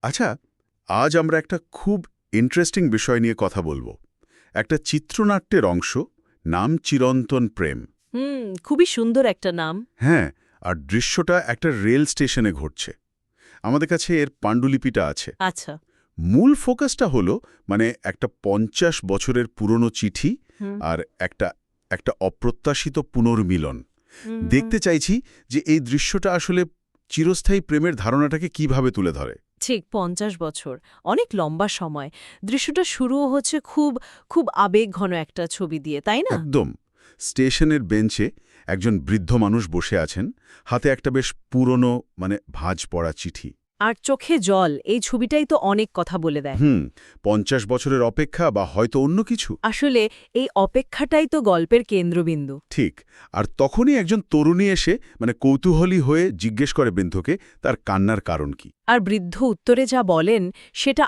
আচ্ছা, আজ আমরা একটা খুব ইন্টারেস্টিং বিষয় নিয়ে কথা বলবো। একটা চিত্রনাট্যের অংশ, নাম চিরন্তন প্রেম। খুবই সুন্দর একটা নাম। হ্যাঁ, আর দৃশ্যটা একটা রেল স্টেশনে ঘটছে। আমাদের কাছে এর পাণ্ডুলিপিটা আছে। আচ্ছা। মূল ফোকাসটা হলো একটা ৫০ বছরের পুরনো চিঠি হুম, আর একটা একটা অপ্রত্যাশিত পুনর্মিলন। হুম, দেখতে চাইছি যে এই দৃশ্যটা আসলে চিরস্থায়ী প্রেমের ধারণাটাকে কিভাবে তুলে ধরে। ঠিক ৫০ বছর, অনেক লম্বা সময়। দৃশ্যটা শুরুও হচ্ছে খুব খুব আবেগঘন একটা ছবি দিয়ে, তাই না? একদম। স্টেশনের বেঞ্চে একজন বৃদ্ধ মানুষ বসে আছেন, হাতে একটা বেশ পুরনো ভাঁজ পড়া চিঠি। আর চোখে জল, এই ছবিটাই তো অনেক কথা বলে দেয়। ৫০ বছরের অপেক্ষা বা হয়তো অন্য কিছু। আসলে এই অপেক্ষাটাই তো গল্পের কেন্দ্রবিন্দু। ঠিক। আর তখনই একজন তরুণী এসে কৌতূহলী হয়ে জিজ্ঞেস করে বৃদ্ধকে তার কান্নার কারণ কি। আর বৃদ্ধ উত্তরে যা বলেন সেটা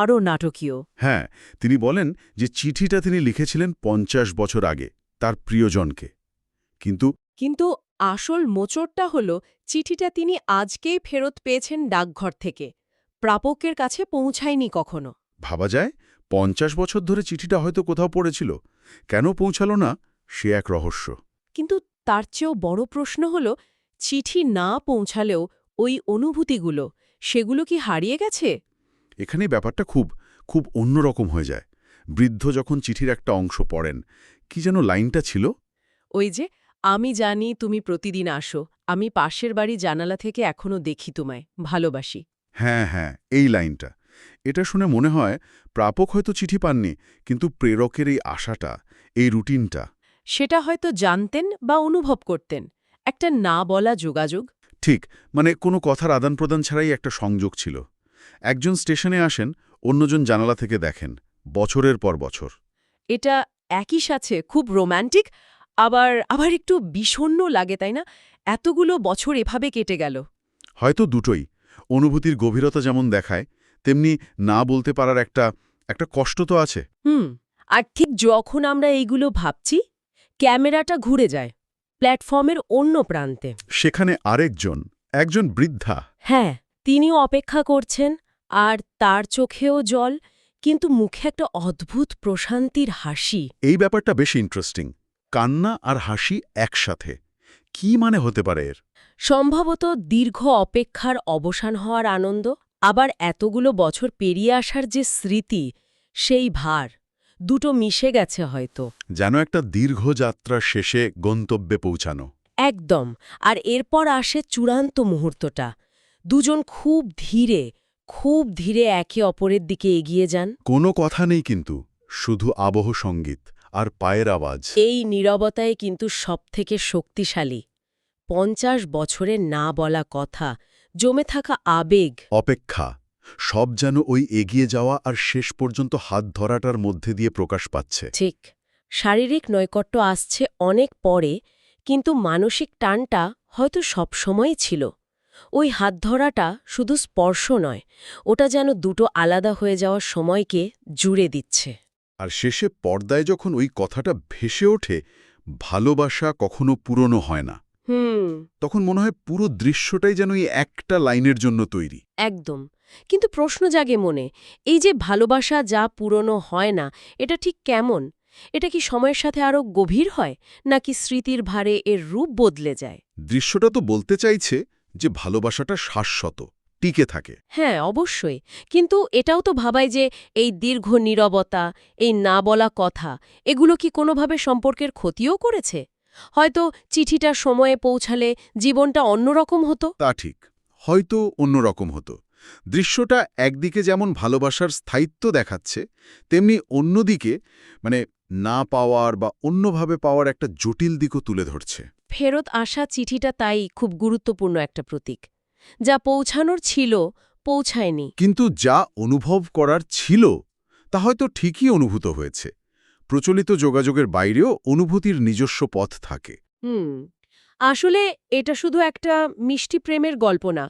আরও নাটকীয়। হ্যাঁ, তিনি বলেন যে চিঠিটা তিনি লিখেছিলেন ৫০ বছর আগে তার প্রিয়জনকে। কিন্তু কিন্তু আসল মোচড়টা হলো চিঠিটা তিনি আজকেই ফেরত পেয়েছেন ডাকঘর থেকে, প্রাপকের কাছে পৌঁছায়নি কখনো। ভাবা যায় ৫০ বছর ধরে চিঠিটা হয়তো কোথাও পড়েছিল। কেন পৌঁছালো না, সে এক রহস্য। কিন্তু তার চেয়েও বড় প্রশ্ন হল, চিঠি না পৌঁছালেও ওই অনুভূতিগুলো, সেগুলো কি হারিয়ে গেছে? এখানে ব্যাপারটা খুব খুব অন্যরকম হয়ে যায়। বৃদ্ধ যখন চিঠির একটা অংশ পড়েন, কি যেন লাইনটা ছিল? ওই যে, আমি জানি তুমি প্রতিদিন আসো, আমি পাশের বাড়ি জানালা থেকে এখনো দেখি তোমায়, ভালোবাসি। হ্যাঁ হ্যাঁ, এই লাইনটা। এটা শুনে মনে হয় প্রাপক হয়তো চিঠি পাননি, কিন্তু প্রেরকের এই আশাটা, এই রুটিনটা। সেটা হয়তো জানতেন বা অনুভব করতেন, একটা না বলা যোগাযোগ। ঠিক, কোনো কথার আদান প্রদান ছাড়াই একটা সংযোগ ছিল। একজন স্টেশনে আসেন, অন্যজন জানালা থেকে দেখেন, বছরের পর বছর। এটা একই সাথে খুব রোম্যান্টিক, আবার আবার একটু বিষণ্ণ লাগে, তাই না? এতগুলো বছর এভাবে কেটে গেল। হয়তো দুটোই। অনুভূতির গভীরতা যেমন দেখায়, তেমনি না বলতে পারার একটা একটা কষ্ট তো আছে। আর ঠিক যখন আমরা এইগুলো ভাবছি, ক্যামেরাটা ঘুরে যায় প্ল্যাটফর্মের অন্য প্রান্তে। সেখানে আরেকজন, একজন বৃদ্ধা। হ্যাঁ, তিনিও অপেক্ষা করছেন, আর তার চোখেও জল, কিন্তু মুখে একটা অদ্ভুত প্রশান্তির হাসি। এই ব্যাপারটা বেশ ইন্টারেস্টিং। কান্না আর হাসি একসাথে। কি হতে পারে এর? সম্ভবত দীর্ঘ অপেক্ষার অবসান হওয়ার আনন্দ, আবার এতগুলো বছর পেরিয়ে আসার যে স্মৃতি, সেই ভার, দুটো মিশে গেছে হয়তো। যেন একটা দীর্ঘ যাত্রার শেষে গন্তব্যে পৌঁছানো। একদম। আর এরপর আসে চূড়ান্ত মুহূর্তটা। দুজন খুব ধীরে একে অপরের দিকে এগিয়ে যান। কোনো কথা নেই কিন্তু, শুধু আবহ সঙ্গীত আর পায়ের আওয়াজ। এই নীরবতায় কিন্তু সবথেকে শক্তিশালী। ৫০ বছরের না বলা কথা, জমে থাকা আবেগ। অপেক্ষা, সব যেন ওই এগিয়ে যাওয়া আর শেষ পর্যন্ত হাত ধরাটার মধ্যে দিয়ে প্রকাশ পাচ্ছে। ঠিক, শারীরিক নৈকট্য আসছে অনেক পরে, কিন্তু মানসিক টানটা হয়তো সবসময়ই ছিল। ওই হাত ধরাটা শুধু স্পর্শ নয়, ওটা যেন দুটো আলাদা হয়ে যাওয়ার সময়কে জুড়ে দিচ্ছে। আর শেষে পর্দায় যখন ওই কথাটা ভেসে ওঠে, ভালোবাসা কখনো পুরনো হয় না, হুম, তখন মনে হয় পুরো দৃশ্যটাই যেন এই একটা লাইনের জন্য তৈরি। একদম। কিন্তু প্রশ্ন জাগে মনে, এই যে ভালোবাসা যা পুরনো হয় না, এটা ঠিক কেমন? এটা কি সময়ের সাথে আরও গভীর হয়, নাকি স্মৃতির ভারে এর রূপ বদলে যায়? দৃশ্যটা তো বলতে চাইছে যে ভালোবাসাটা শাশ্বত, টিকে থাকে। হ্যাঁ, অবশ্যই। কিন্তু এটাও তো ভাবায় যে এই দীর্ঘ নীরবতা, এই না বলা কথা, এগুলো কি কোনোভাবে সম্পর্কের ক্ষতিও করেছে? হয়তো চিঠিটা সময়ে পৌঁছালে জীবনটা অন্যরকম হতো। তা ঠিক, হয়তো অন্যরকম হতো। দৃশ্যটা একদিকে যেমন ভালোবাসার স্থায়িত্ব দেখাচ্ছে, তেমনি অন্যদিকে মানে না পাওয়ার বা অন্যভাবে পাওয়ার একটা জটিল দিকও তুলে ধরছে। ফেরত আসা চিঠিটা তাই খুব গুরুত্বপূর্ণ একটা প্রতীক। যা পৌঁছানোর ছিল, পৌঁছায়নি। কিন্তু যা অনুভব করার ছিল, তা হয়তো ঠিকই অনুভূত হয়েছে। প্রচলিত যোগাযোগের বাইরেও অনুভূতির নিজস্ব পথ থাকে। হুম, আসলে এটা শুধু একটা মিষ্টি প্রেমের গল্প না।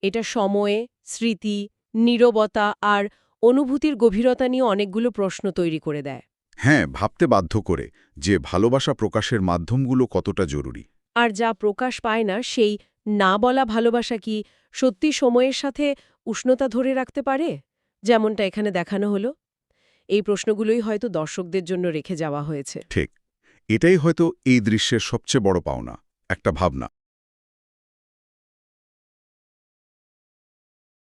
এটা সময়ে, স্মৃতি, নীরবতা আর অনুভূতির গভীরতা নিয়ে অনেকগুলো প্রশ্ন তৈরি করে দেয়। হ্যাঁ, ভাবতে বাধ্য করে যে ভালোবাসা প্রকাশের মাধ্যমগুলো কতটা জরুরি। আর যা প্রকাশ পায় না, সেই না বলা ভালোবাসা কি সত্যি সময়ের সাথে উষ্ণতা ধরে রাখতে পারে, যেমনটা এখানে দেখানো হলো? এই প্রশ্নগুলোই হয়তো দর্শকদের জন্য রেখে যাওয়া হয়েছে। ঠিক, এটাই হয়তো এই দৃশ্যের সবচেয়ে বড় পাওনা, একটা ভাবনা।